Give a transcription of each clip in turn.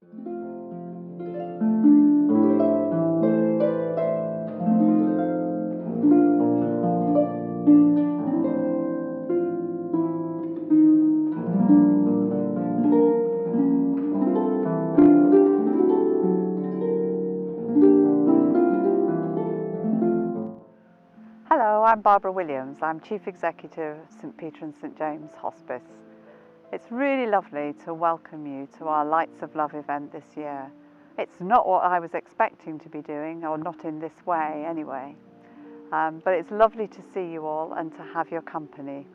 Hello, I'm Barbara Williams. I'm Chief Executive of St Peter and St James Hospice. It's really lovely to welcome you to our Lights of Love event this year. It's not what I was expecting to be doing, or not in this way anyway, but it's lovely to see you all and to have your company.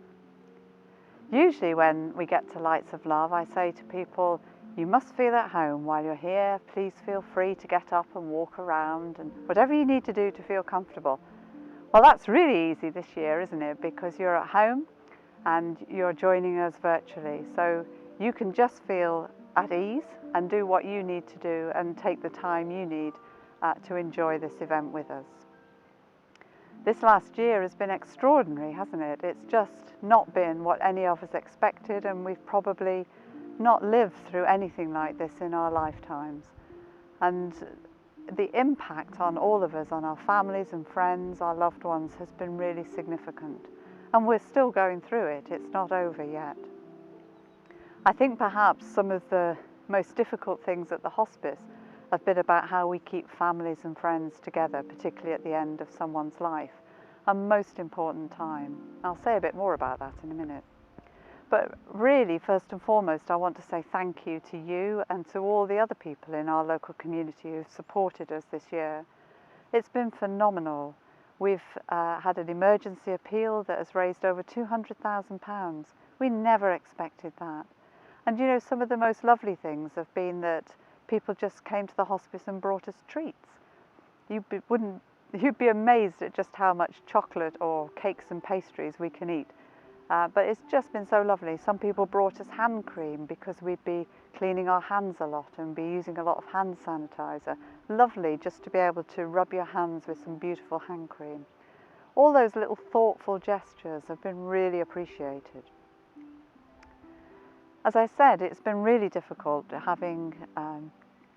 Usually when we get to Lights of Love, I say to people, you must feel at home while you're here. Please feel free to get up and walk around and whatever you need to do to feel comfortable. Well, that's really easy this year, isn't it? Because you're at home and you're joining us virtually. So you can just feel at ease and do what you need to do and take the time you need to enjoy this event with us. This last year has been extraordinary, hasn't it? It's just not been what any of us expected, and we've probably not lived through anything like this in our lifetimes. And the impact on all of us, on our families and friends, our loved ones, has been really significant. And we're still going through it. It's not over yet. I think perhaps some of the most difficult things at the hospice have been about how we keep families and friends together, particularly at the end of someone's life, a most important time. I'll say a bit more about that in a minute. But really, first and foremost, I want to say thank you to you and to all the other people in our local community who've supported us this year. It's been phenomenal. We've had an emergency appeal that has raised over £200,000. We never expected that. And you know, some of the most lovely things have been that people just came to the hospice and brought us treats. You'd be amazed at just how much chocolate or cakes and pastries we can eat. But it's just been so lovely. Some people brought us hand cream because we'd be cleaning our hands a lot and be using a lot of hand sanitizer. Lovely just to be able to rub your hands with some beautiful hand cream. All those little thoughtful gestures have been really appreciated. As I said, it's been really difficult having,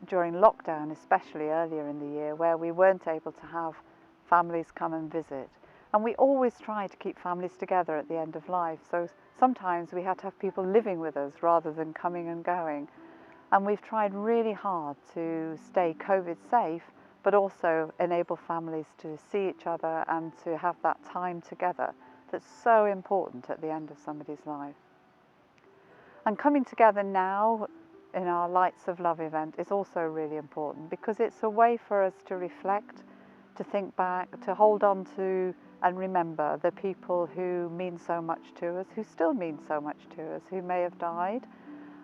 during lockdown, especially earlier in the year, where we weren't able to have families come and visit. And we always try to keep families together at the end of life. So sometimes we had to have people living with us rather than coming and going. And we've tried really hard to stay COVID safe, but also enable families to see each other and to have that time together that's so important at the end of somebody's life. And coming together now in our Lights of Love event is also really important because it's a way for us to reflect, to think back, to hold on to and remember the people who mean so much to us, who still mean so much to us, who may have died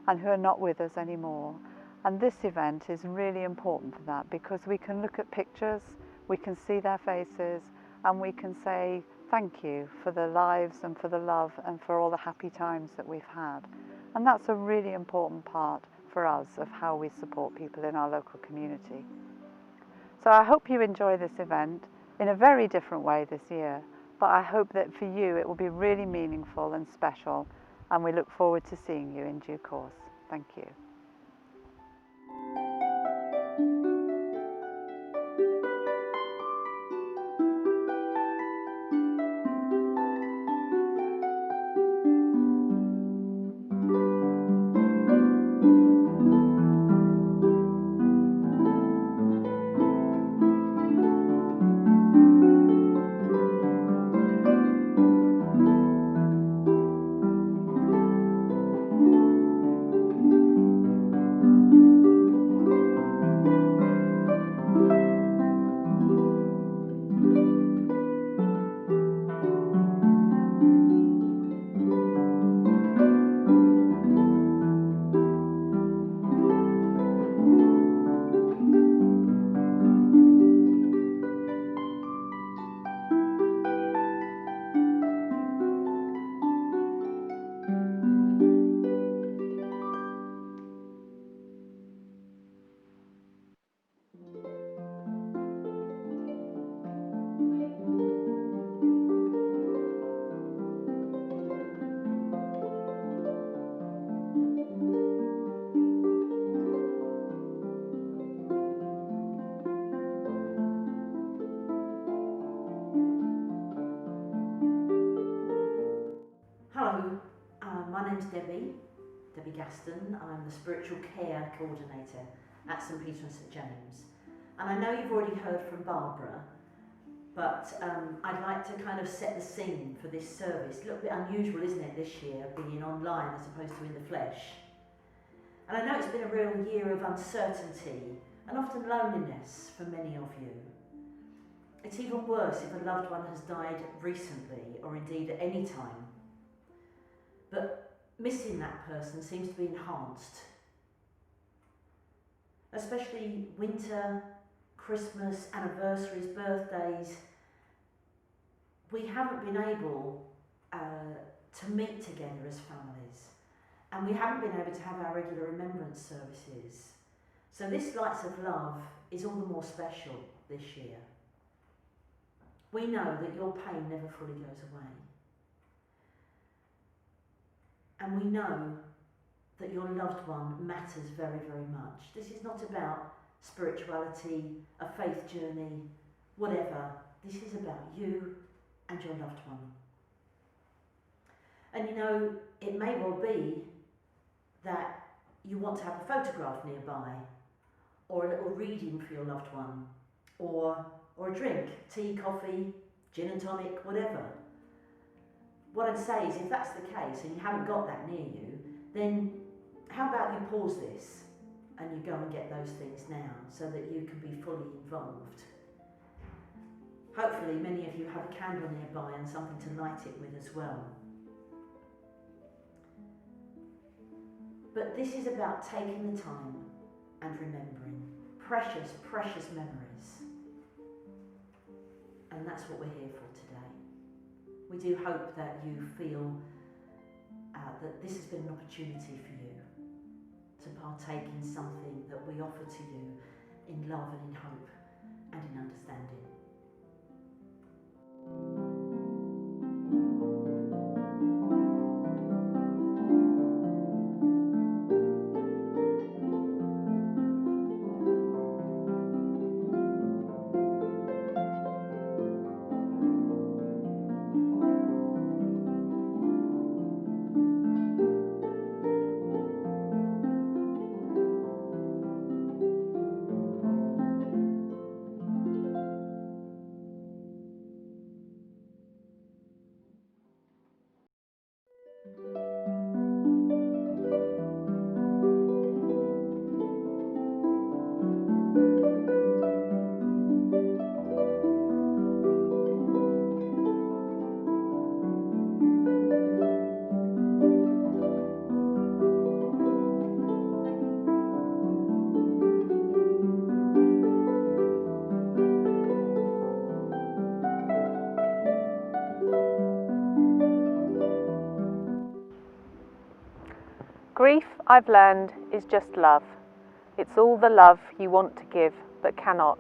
and who are not with us anymore. And this event is really important for that because we can look at pictures, we can see their faces, and we can say thank you for the lives and for the love and for all the happy times that we've had. And that's a really important part for us of how we support people in our local community. So I hope you enjoy this event in a very different way this year, but I hope that for you it will be really meaningful and special, and we look forward to seeing you in due course. Thank you. My name's Debbie Gaston. I'm the Spiritual Care Coordinator at St Peter and St James. And I know you've already heard from Barbara, but I'd like to kind of set the scene for this service. A little bit unusual, isn't it, this year, being online as opposed to in the flesh. And I know it's been a real year of uncertainty and often loneliness for many of you. It's even worse if a loved one has died recently or indeed at any time. But missing that person seems to be enhanced. Especially winter, Christmas, anniversaries, birthdays. We haven't been able to meet together as families. And we haven't been able to have our regular remembrance services. So this Lights of Love is all the more special this year. We know that your pain never fully goes away. And we know that your loved one matters very, very much. This is not about spirituality, a faith journey, whatever. This is about you and your loved one. And you know, it may well be that you want to have a photograph nearby, or a little reading for your loved one, or a drink, tea, coffee, gin and tonic, whatever. What I'd say is, if that's the case and you haven't got that near you, then how about you pause this and you go and get those things now so that you can be fully involved. Hopefully many of you have a candle nearby and something to light it with as well. But this is about taking the time and remembering precious, precious memories. And that's what we're here for today. We do hope that you feel that this has been an opportunity for you to partake in something that we offer to you in love and in hope and in understanding. Grief, I've learned, is just love. It's all the love you want to give but cannot.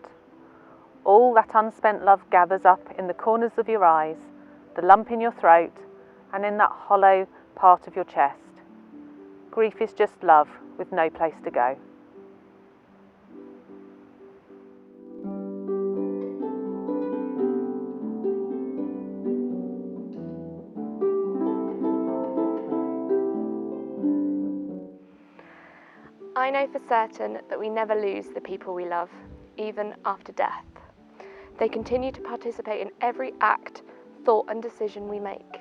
All that unspent love gathers up in the corners of your eyes, the lump in your throat, and in that hollow part of your chest. Grief is just love with no place to go. I know for certain that we never lose the people we love, even after death. They continue to participate in every act, thought and decision we make.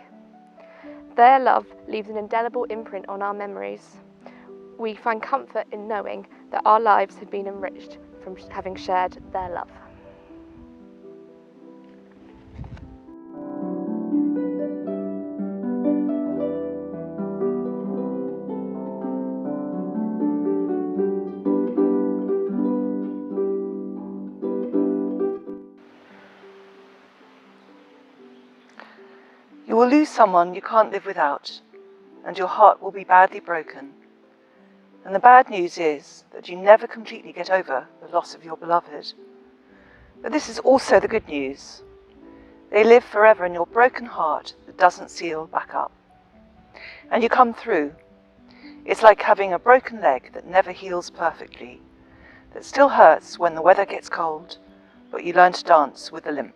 Their love leaves an indelible imprint on our memories. We find comfort in knowing that our lives have been enriched from having shared their love. You will lose someone you can't live without, and your heart will be badly broken. And the bad news is that you never completely get over the loss of your beloved. But this is also the good news. They live forever in your broken heart that doesn't seal back up. And you come through. It's like having a broken leg that never heals perfectly, that still hurts when the weather gets cold, but you learn to dance with a limp.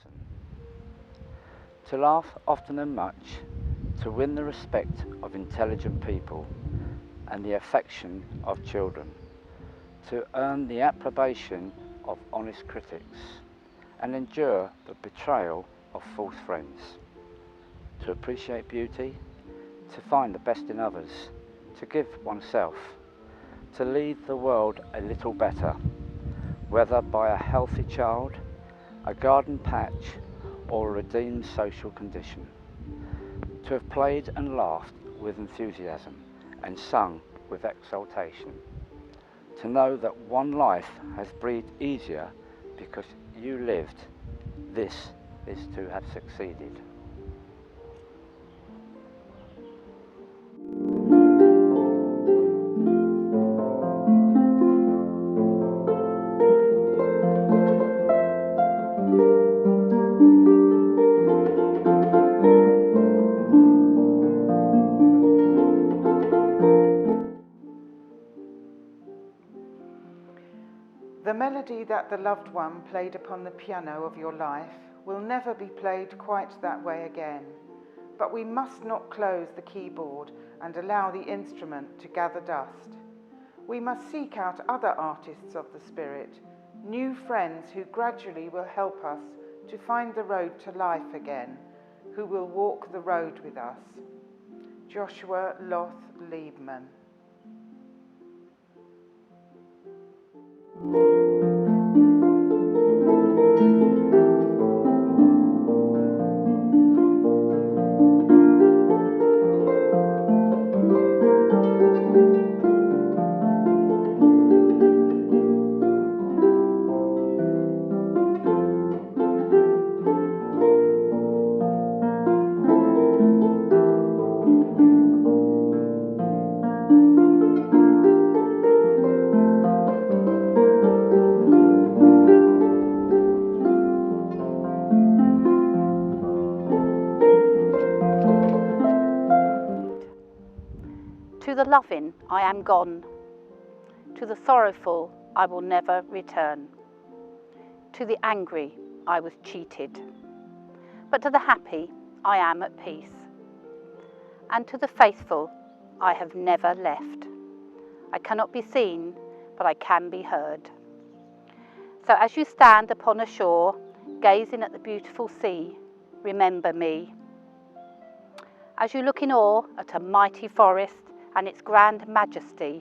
person. To laugh often and much, to win the respect of intelligent people and the affection of children, to earn the approbation of honest critics and endure the betrayal of false friends, to appreciate beauty, to find the best in others, to give oneself, to leave the world a little better, whether by a healthy child, a garden patch, or a redeemed social condition, to have played and laughed with enthusiasm and sung with exultation, to know that one life has breathed easier because you lived, this is to have succeeded. The melody that the loved one played upon the piano of your life will never be played quite that way again, but we must not close the keyboard and allow the instrument to gather dust. We must seek out other artists of the spirit, new friends who gradually will help us to find the road to life again, who will walk the road with us. Joshua Loth Liebman. To the loving, I am gone. To the sorrowful, I will never return. To the angry, I was cheated. But to the happy, I am at peace. And to the faithful, I have never left. I cannot be seen, but I can be heard. So as you stand upon a shore, gazing at the beautiful sea, remember me. As you look in awe at a mighty forest and its grand majesty,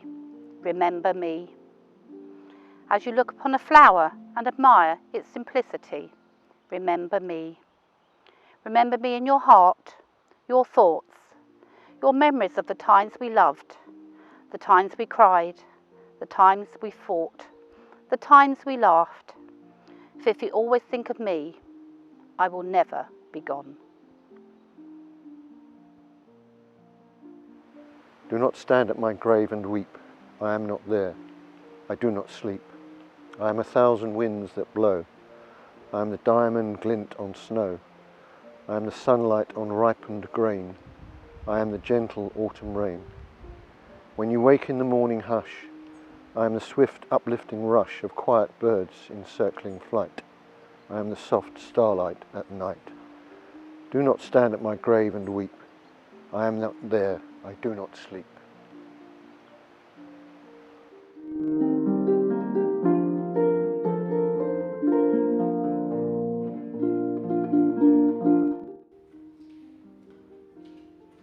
remember me. As you look upon a flower and admire its simplicity, remember me. Remember me in your heart, your thoughts, your memories of the times we loved, the times we cried, the times we fought, the times we laughed. For if you always think of me, I will never be gone. Do not stand at my grave and weep. I am not there. I do not sleep. I am 1,000 winds that blow. I am the diamond glint on snow. I am the sunlight on ripened grain. I am the gentle autumn rain. When you wake in the morning hush, I am the swift uplifting rush of quiet birds in circling flight. I am the soft starlight at night. Do not stand at my grave and weep. I am not there. I do not sleep.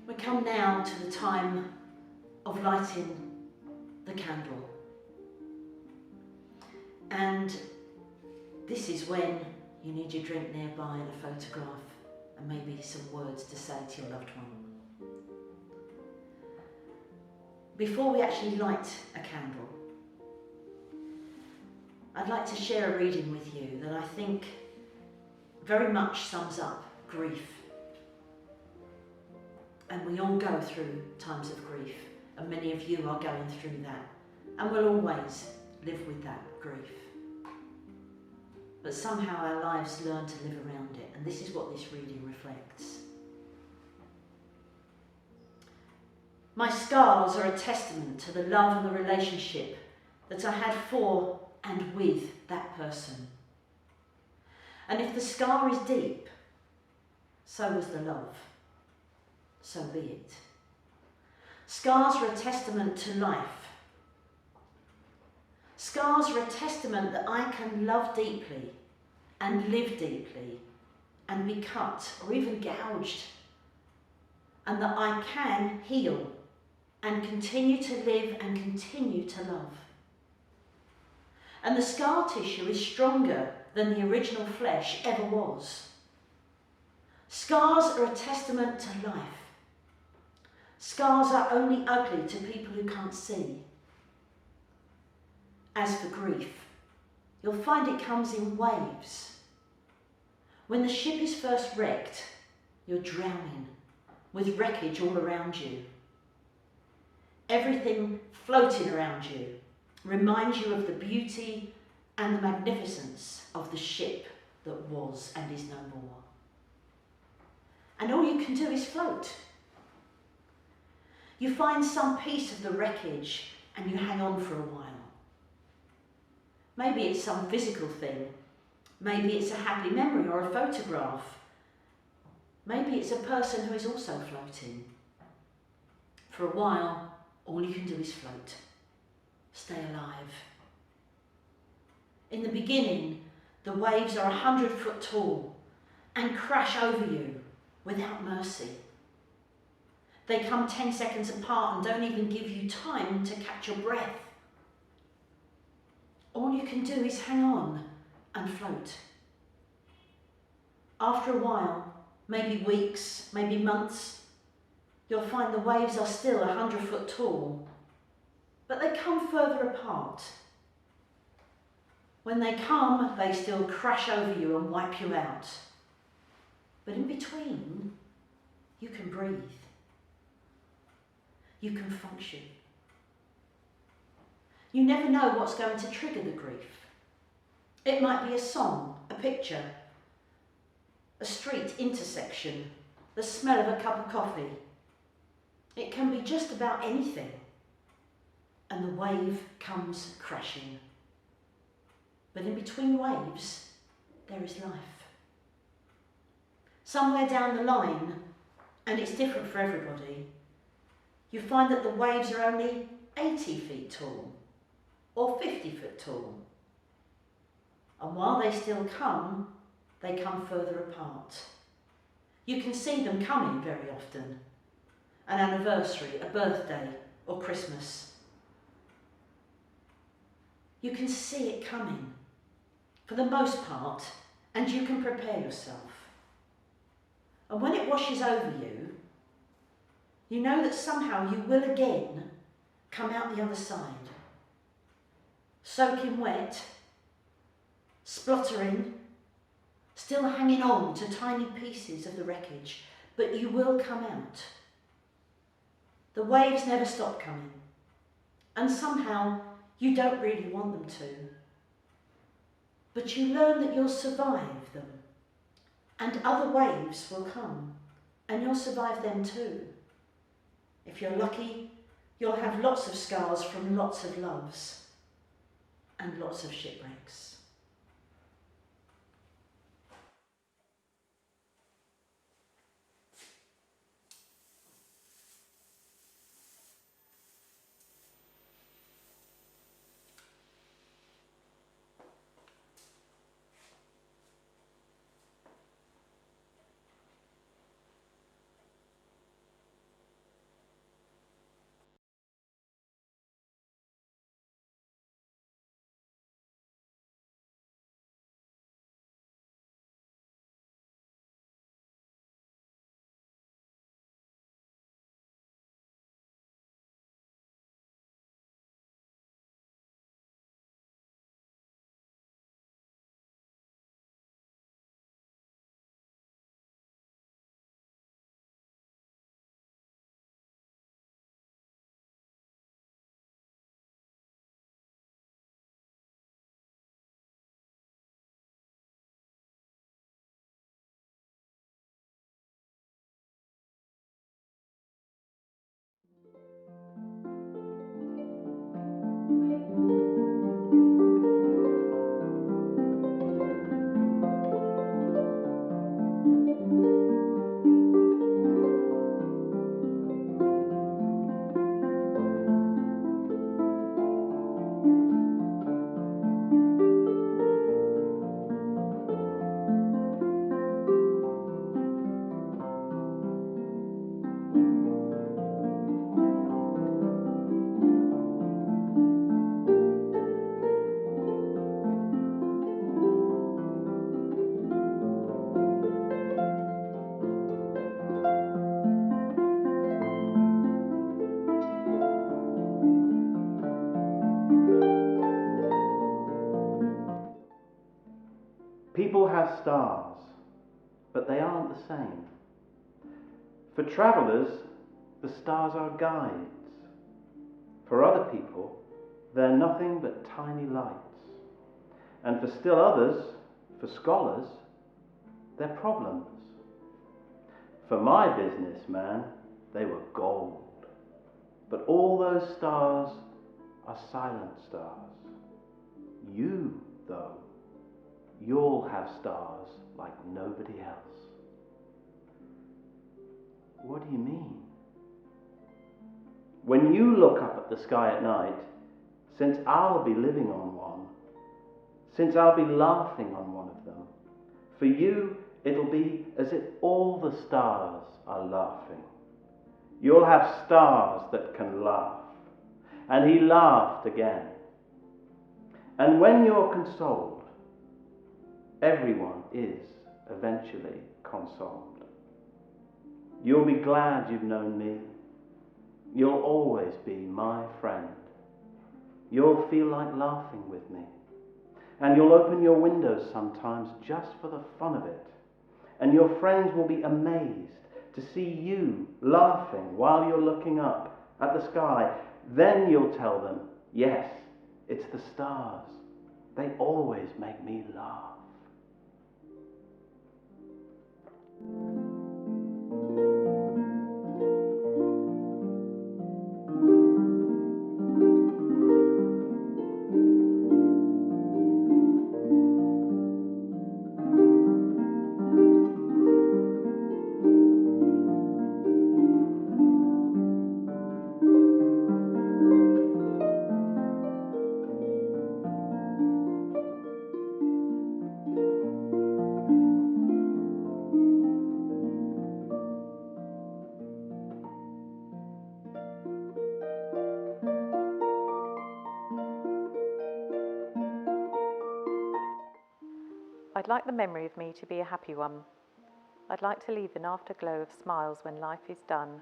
We come now to the time of lighting the candle. And this is when you need your drink nearby and a photograph and maybe some words to say to your loved one. Before we actually light a candle, I'd like to share a reading with you that I think very much sums up grief. And we all go through times of grief, and many of you are going through that, and we'll always live with that grief. But somehow our lives learn to live around it, and this is what this reading reflects. My scars are a testament to the love and the relationship that I had for and with that person. And if the scar is deep, so was the love. So be it. Scars are a testament to life. Scars are a testament that I can love deeply and live deeply and be cut or even gouged, and that I can heal and continue to live and continue to love. And the scar tissue is stronger than the original flesh ever was. Scars are a testament to life. Scars are only ugly to people who can't see. As for grief, you'll find it comes in waves. When the ship is first wrecked, you're drowning, with wreckage all around you. Everything floating around you reminds you of the beauty and the magnificence of the ship that was and is no more. And all you can do is float. You find some piece of the wreckage and you hang on for a while. Maybe it's some physical thing. Maybe it's a happy memory or a photograph. Maybe it's a person who is also floating. For a while, all you can do is float. Stay alive. In the beginning, the waves are 100 foot tall and crash over you without mercy. They come 10 seconds apart and don't even give you time to catch your breath. All you can do is hang on and float. After a while, maybe weeks, maybe months, you'll find the waves are still 100 foot tall, but they come further apart. When they come, they still crash over you and wipe you out. But in between, you can breathe. You can function. You never know what's going to trigger the grief. It might be a song, a picture, a street intersection, the smell of a cup of coffee. It can be just about anything. And the wave comes crashing. But in between waves, there is life. Somewhere down the line, and it's different for everybody, you find that the waves are only 80 feet tall or 50 foot tall. And while they still come, they come further apart. You can see them coming very often. An anniversary, a birthday, or Christmas. You can see it coming, for the most part, and you can prepare yourself. And when it washes over you, you know that somehow you will again come out the other side. Soaking wet, spluttering, still hanging on to tiny pieces of the wreckage, but you will come out. The waves never stop coming, and somehow you don't really want them to. But you learn that you'll survive them, and other waves will come, and you'll survive them too. If you're lucky, you'll have lots of scars from lots of loves and lots of shipwrecks. People have stars, but they aren't the same. For travellers, the stars are guides. For other people, they're nothing but tiny lights. And for still others, for scholars, they're problems. For my businessman, they were gold. But all those stars are silent stars. You, though, you'll have stars like nobody else. What do you mean? When you look up at the sky at night, since I'll be living on one, since I'll be laughing on one of them, for you it'll be as if all the stars are laughing. You'll have stars that can laugh. And he laughed again. And when you're consoled, everyone is eventually consoled. You'll be glad you've known me. You'll always be my friend. You'll feel like laughing with me. And you'll open your windows sometimes just for the fun of it. And your friends will be amazed to see you laughing while you're looking up at the sky. Then you'll tell them, yes, it's the stars. They always make me laugh. I'd like the memory of me to be a happy one. I'd like to leave an afterglow of smiles when life is done.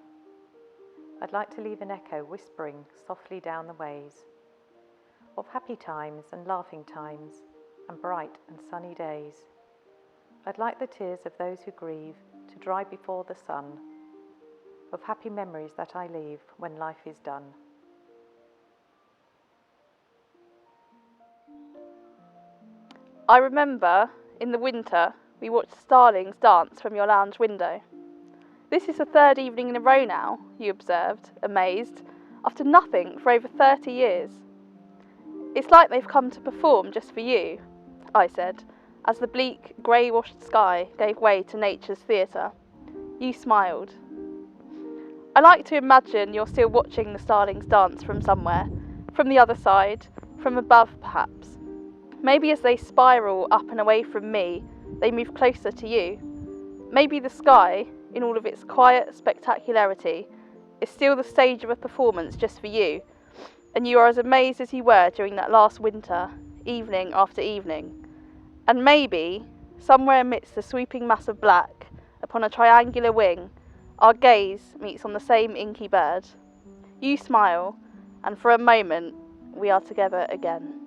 I'd like to leave an echo whispering softly down the ways of happy times and laughing times and bright and sunny days. I'd like the tears of those who grieve to dry before the sun, of happy memories that I leave when life is done. I remember in the winter we watched starlings dance from your lounge window. This is the third evening in a row now, you observed, amazed, after nothing for over 30 years. It's like they've come to perform just for you, I said, as the bleak, grey-washed sky gave way to nature's theatre. You smiled. I like to imagine you're still watching the starlings dance from somewhere, from the other side, from above perhaps. Maybe as they spiral up and away from me, they move closer to you. Maybe the sky, in all of its quiet spectacularity, is still the stage of a performance just for you, and you are as amazed as you were during that last winter, evening after evening. And maybe, somewhere amidst the sweeping mass of black, upon a triangular wing, our gaze meets on the same inky bird. You smile, and for a moment, we are together again.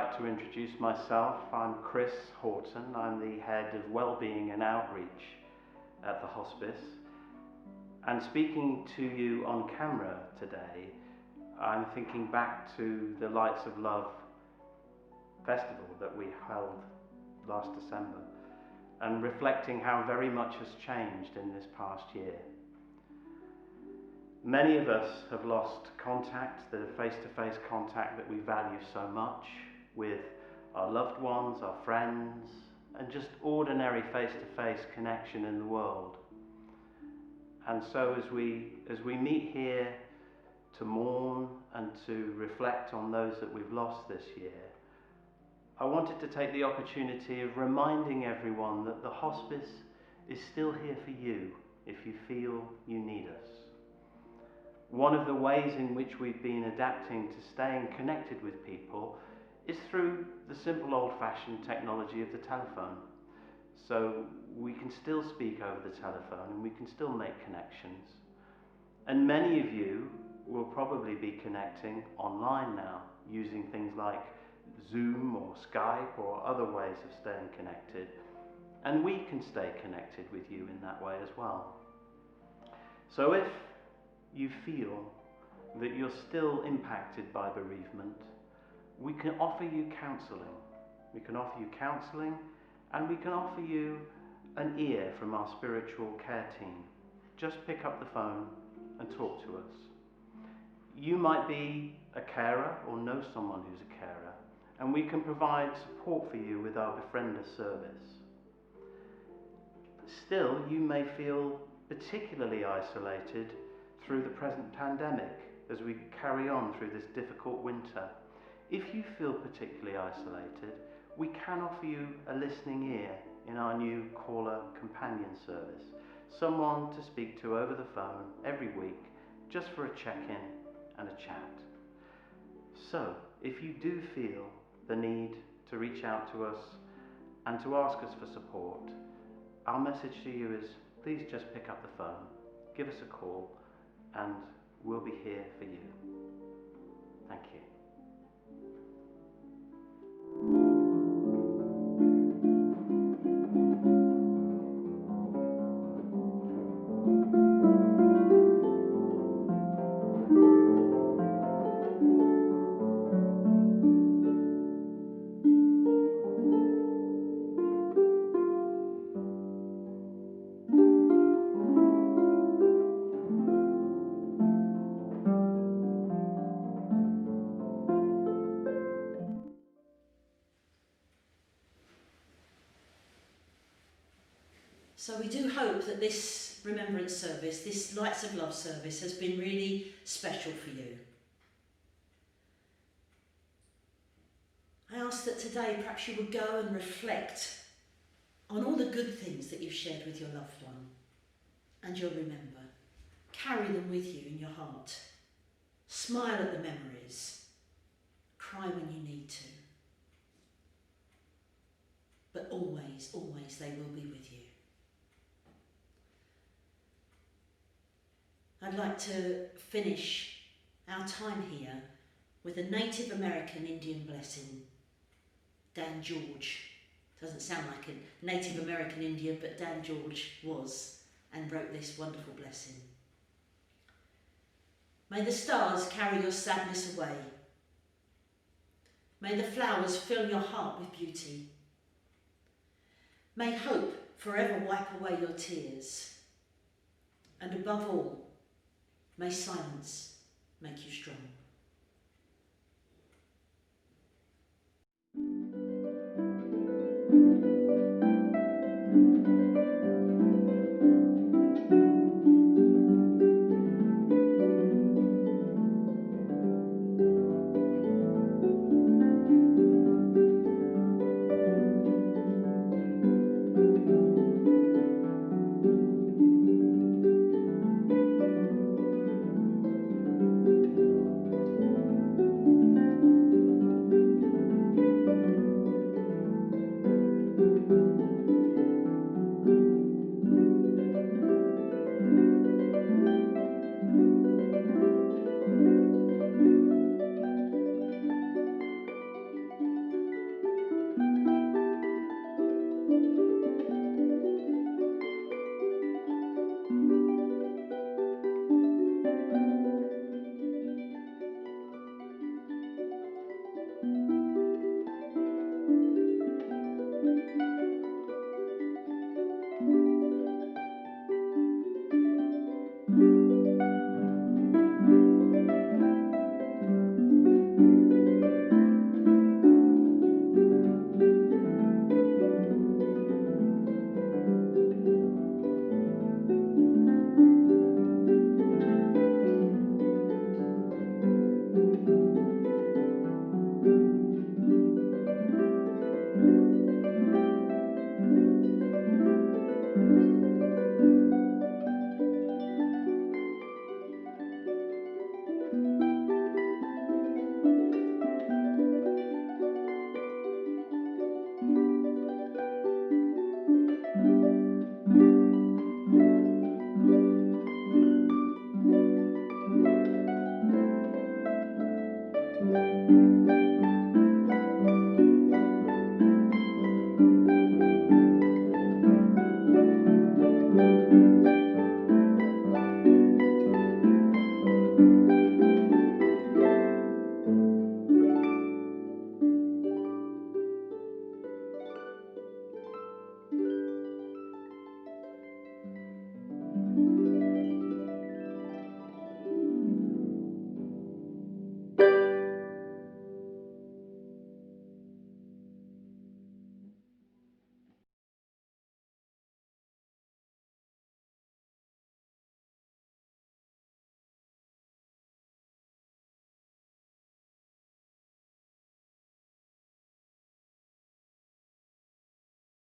like to introduce myself. I'm Chris Horton. I'm the head of Wellbeing and Outreach at the hospice. And speaking to you on camera today, I'm thinking back to the Lights of Love festival that we held last December and reflecting how very much has changed in this past year. Many of us have lost contact, the face-to-face contact that we value so much with our loved ones, our friends, and just ordinary face-to-face connection in the world. And so as we meet here to mourn and to reflect on those that we've lost this year, I wanted to take the opportunity of reminding everyone that the hospice is still here for you if you feel you need us. One of the ways in which we've been adapting to staying connected with people is through the simple old-fashioned technology of the telephone. So we can still speak over the telephone and we can still make connections. And many of you will probably be connecting online now, using things like Zoom or Skype or other ways of staying connected. And we can stay connected with you in that way as well. So if you feel that you're still impacted by bereavement, we can offer you counselling. We can offer you counselling and we can offer you an ear from our spiritual care team. Just pick up the phone and talk to us. You might be a carer or know someone who's a carer, and we can provide support for you with our Befriender service. But still, you may feel particularly isolated through the present pandemic as we carry on through this difficult winter. If you feel particularly isolated, we can offer you a listening ear in our new caller companion service, someone to speak to over the phone every week just for a check-in and a chat. So, if you do feel the need to reach out to us and to ask us for support, our message to you is please just pick up the phone, give us a call, and we'll be here for you. Thank you. So we do hope that this remembrance service, this Lights of Love service, has been really special for you. I ask that today perhaps you would go and reflect on all the good things that you've shared with your loved one, and you'll remember. Carry them with you in your heart. Smile at the memories. Cry when you need to. But always, always they will be with you. I'd like to finish our time here with a Native American Indian blessing. Dan George. Doesn't sound like a Native American Indian, but Dan George was and wrote this wonderful blessing. May the stars carry your sadness away. May the flowers fill your heart with beauty. May hope forever wipe away your tears. And above all, may silence make you strong.